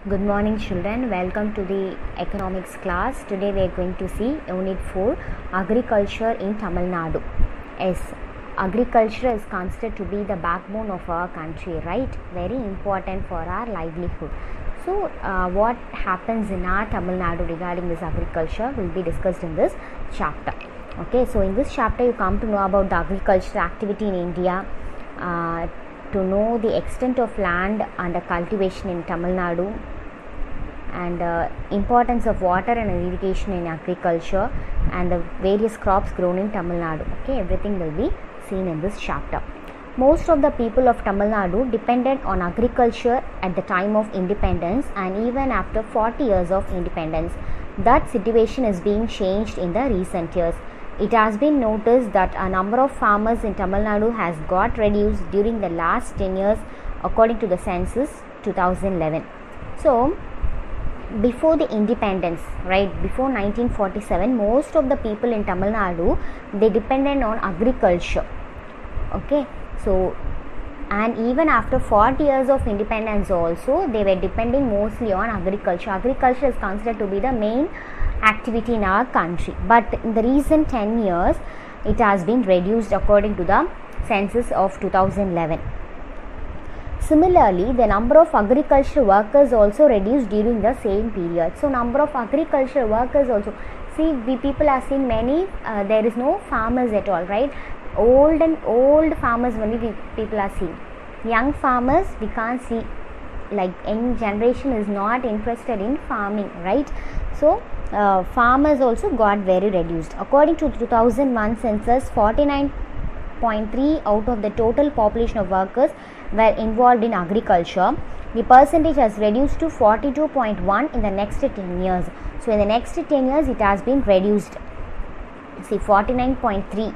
Good morning children, welcome to the economics class. Today we are going to see unit 4 agriculture in Tamil Nadu. Yes, agriculture is considered to be the backbone of our country, right? Very important for our livelihood. So what happens in our Tamil Nadu regarding this agriculture will be discussed in this chapter. Okay, so in this chapter you come to know about the agricultural activity in India, to know the extent of land under cultivation in Tamil Nadu, and importance of water and irrigation in agriculture, and the various crops grown in Tamil Nadu. Okay, everything will be seen in this chapter. Most of the people of Tamil Nadu depended on agriculture at the time of independence, and even after 40 years of independence, that situation is being changed in the recent years. It has been noticed that a number of farmers in Tamil Nadu has got reduced during the last 10 years according to the census 2011. So, before the independence, right, before 1947, most of the people in Tamil Nadu, they depended on agriculture. Okay, so and even after 40 years of independence also, they were depending mostly on agriculture. Agriculture is considered to be the main activity in our country, but in the recent 10 years it has been reduced according to the census of 2011. Similarly, the number of agricultural workers also reduced during the same period. So number of agricultural workers also, see, we people are seeing many, there is no farmers at all, right? Old farmers only people are seeing. Young farmers we can't see, like young generation is not interested in farming, right? So farmers also got very reduced. According to 2001 census, 49.3 out of the total population of workers were involved in agriculture. The percentage has reduced to 42.1 in the next 10 years. So in the next 10 years it has been reduced. See, 49.3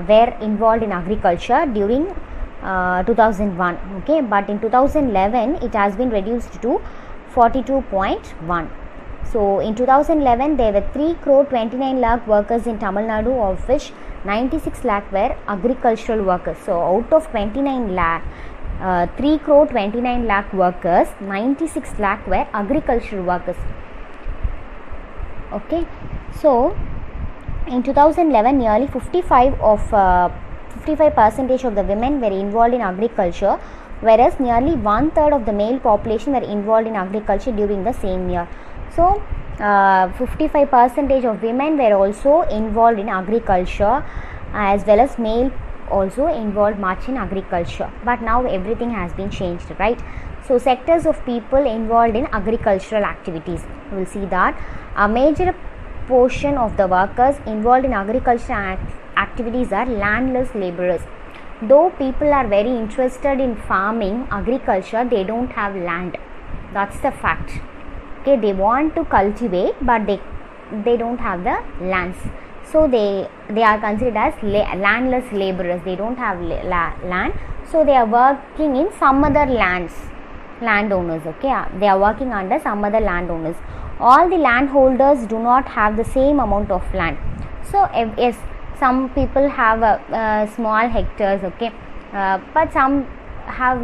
were involved in agriculture during 2001. Okay, but in 2011 it has been reduced to 42.1. So in 2011 there were 3 crore 29 lakh workers in Tamil Nadu, of which 96 lakh were agricultural workers. So out of 29 lakh, 3 crore 29 lakh workers, 96 lakh were agricultural workers. Okay, so in 2011 nearly 55% of the women were involved in agriculture, whereas nearly 1/3 of the male population were involved in agriculture during the same year. So 55% of women were also involved in agriculture, as well as male also involved much in agriculture, but now everything has been changed, right? So sectors of people involved in agricultural activities, we will see that a major portion of the workers involved in agricultural activities are landless laborers. Though people are very interested in farming, agriculture, they don't have land. That's the fact. Okay, they want to cultivate, but they don't have the lands. So they are considered as landless laborers. They don't have land, so they are working in some other landowners. Okay, they are working under some other landowners. All the landholders do not have the same amount of land. So yes, some people have small hectares, okay, but some have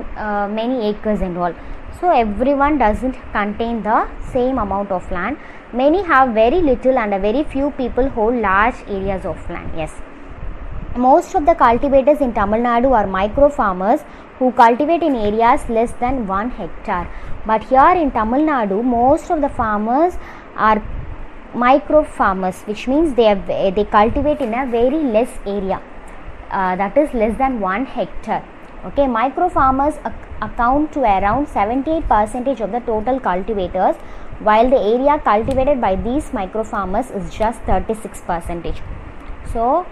many acres and all. So everyone doesn't contain the same amount of land. Many have very little, and a very few people hold large areas of land. Yes, most of the cultivators in Tamil Nadu are micro farmers who cultivate in areas less than 1 hectare. But here in Tamil Nadu, most of the farmers are micro farmers, which means they cultivate in a very less area, that is less than 1 hectare. Okay, micro farmers account to around 78% of the total cultivators, while the area cultivated by these micro farmers is just 36%. So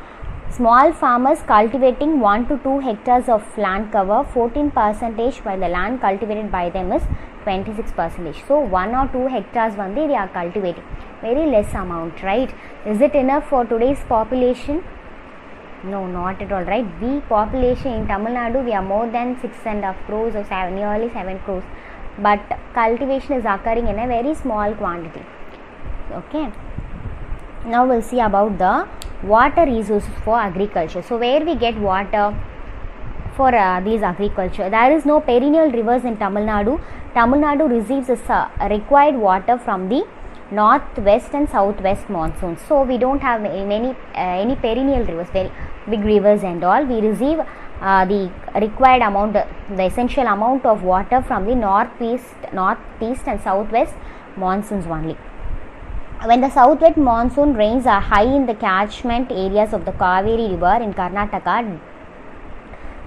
small farmers cultivating 1 to 2 hectares of land cover 14%, while the land cultivated by them is 26%. So 1 or 2 hectares only they are cultivating, very less amount, right? Is it enough for today's population? No, not at all, right? We population in Tamil Nadu, we are more than 6.5 crores or nearly 7 crores, but cultivation is occurring in a very small quantity. Okay, now we'll see about the water resources for agriculture. So where we get water? for these agriculture. There is no perennial rivers in Tamil Nadu. Tamil Nadu receives required water from the northwest and southwest monsoons. So we don't have many any perennial rivers, very big rivers and all. We receive the required amount, the essential amount of water from the northeast and southwest monsoons only. When the southwest monsoon rains are high in the catchment areas of the Kaveri river in Karnataka,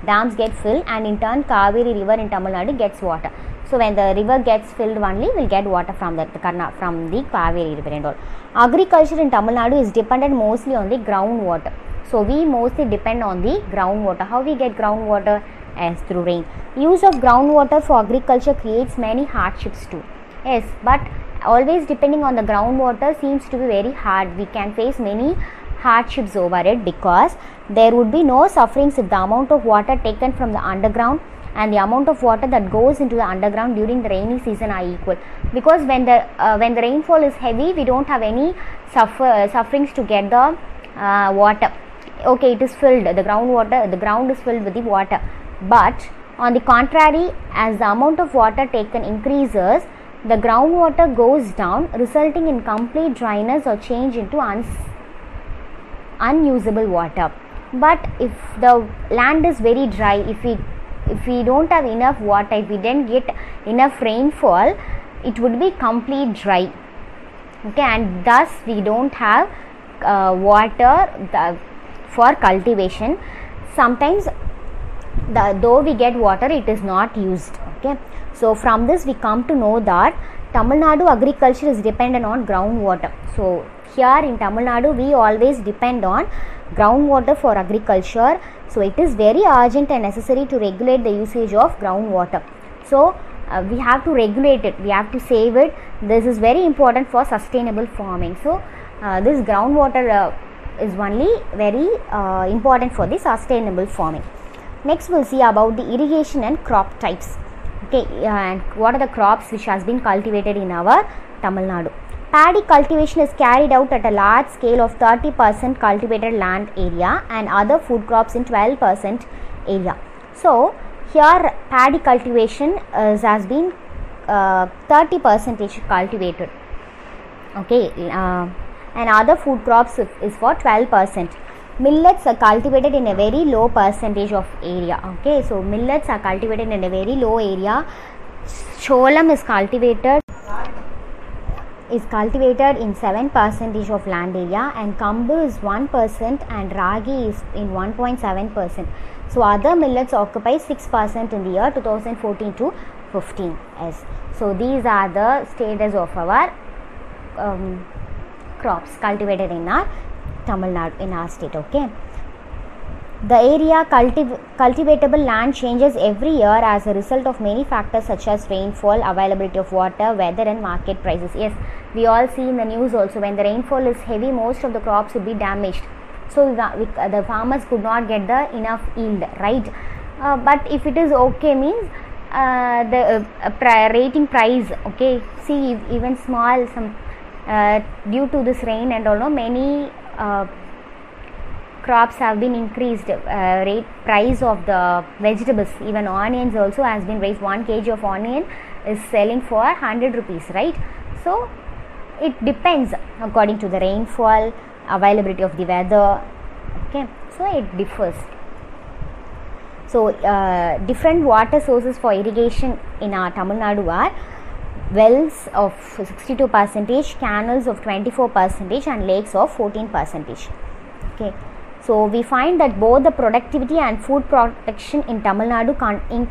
dams get filled, and in turn Kaveri river in Tamil Nadu gets water. So when the river gets filled only, we'll get water from the Kaveri river and all. Agriculture in Tamil Nadu is dependent mostly on the groundwater. So we mostly depend on the groundwater. How we get groundwater? As through rain. Use of groundwater for agriculture creates many hardships too. Yes, but always depending on the groundwater seems to be very hard. We can face many hardships over it, because there would be no sufferings if the amount of water taken from the underground and the amount of water that goes into the underground during the rainy season are equal. Because when the rainfall is heavy, we don't have any sufferings to get the water. Okay, it is filled, the ground is filled with the water. But on the contrary, as the amount of water taken increases, the groundwater goes down, resulting in complete dryness or change into unusable water. But if the land is very dry, if we don't have enough water, if we didn't get enough rainfall, it would be complete dry. Okay, and thus we don't have water for cultivation. Sometimes though we get water, it is not used. Okay, so from this we come to know that Tamil Nadu agriculture is dependent on groundwater. So here in Tamil Nadu, we always depend on groundwater for agriculture. So it is very urgent and necessary to regulate the usage of groundwater. So we have to regulate it, we have to save it. This is very important for sustainable farming. So this groundwater is only very important for the sustainable farming. Next we'll see about the irrigation and crop types. Okay, and what are the crops which has been cultivated in our Tamil Nadu. Paddy cultivation is carried out at a large scale of 30% cultivated land area and other food crops in 12% area. So here paddy cultivation has been 30% cultivated. Okay, and other food crops is for 12%. Millets are cultivated in a very low percentage of area. Okay, so millets are cultivated in a very low area. Cholam is cultivated in 7% of land area, and kambu is 1% and ragi is in 1.7%. So other millets occupy 6% in the year 2014 to 15. Yes. So these are the status of our crops cultivated in our Tamil Nadu, in our state. Okay, the area cultivatable land changes every year as a result of many factors such as rainfall, availability of water, weather and market prices. Yes, we all see in the news also, when the rainfall is heavy, most of the crops will be damaged. So the farmers could not get the enough yield, right? But if it is okay, means the rating price, okay, see even small some due to this rain and all, many crops have been increased. Price of the vegetables, even onions also has been raised. 1 kg of onion is selling for 100 rupees, right? So it depends according to the rainfall, availability of the weather. Okay, so it differs. So different water sources for irrigation in our Tamil Nadu are wells of 62%, canals of 24% and lakes of 14%. Okay, so we find that both the productivity and food production in Tamil Nadu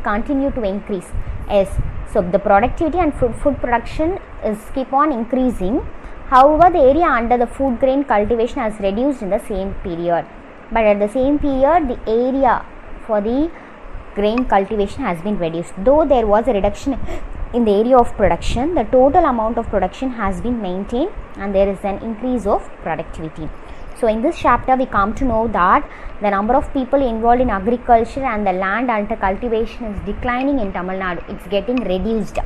continue to increase. Yes, so the productivity and food production is keep on increasing. However, the area under the food grain cultivation has reduced in the same period. But at the same period, the area for the grain cultivation has been reduced. Though there was a reduction in the area of production, the total amount of production has been maintained and there is an increase of productivity. So in this chapter we come to know that the number of people involved in agriculture and the land under cultivation is declining in Tamil Nadu. It's getting reduced.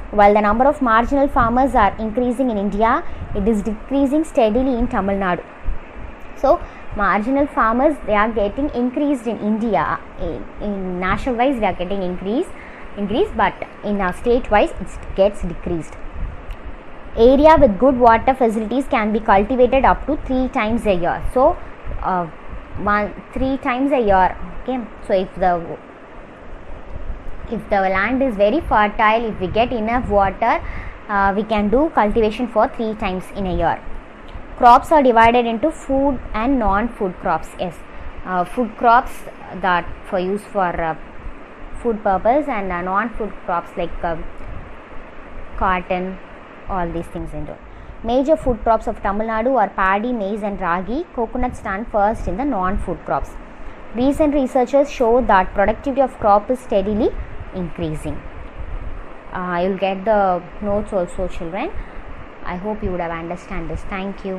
While the number of marginal farmers are increasing in India, it is decreasing steadily in Tamil Nadu. So marginal farmers, they are getting increased in India. In national wise, they are getting increased, but in state wise, it gets decreased. Area with good water facilities can be cultivated up to 3 times a year. So 3 times a year. Okay, so if the land is very fertile, if we get enough water, we can do cultivation for 3 times in a year. Crops are divided into food and non-food crops. Yes, food crops that for use for food purpose, and non-food crops like cotton, all these things into. Major food crops of Tamil Nadu are paddy, maize and ragi. Coconut stand first in the non-food crops. Recent researchers show that productivity of crop is steadily increasing. You'll get the notes also, children. I hope you would have understand this. Thank you.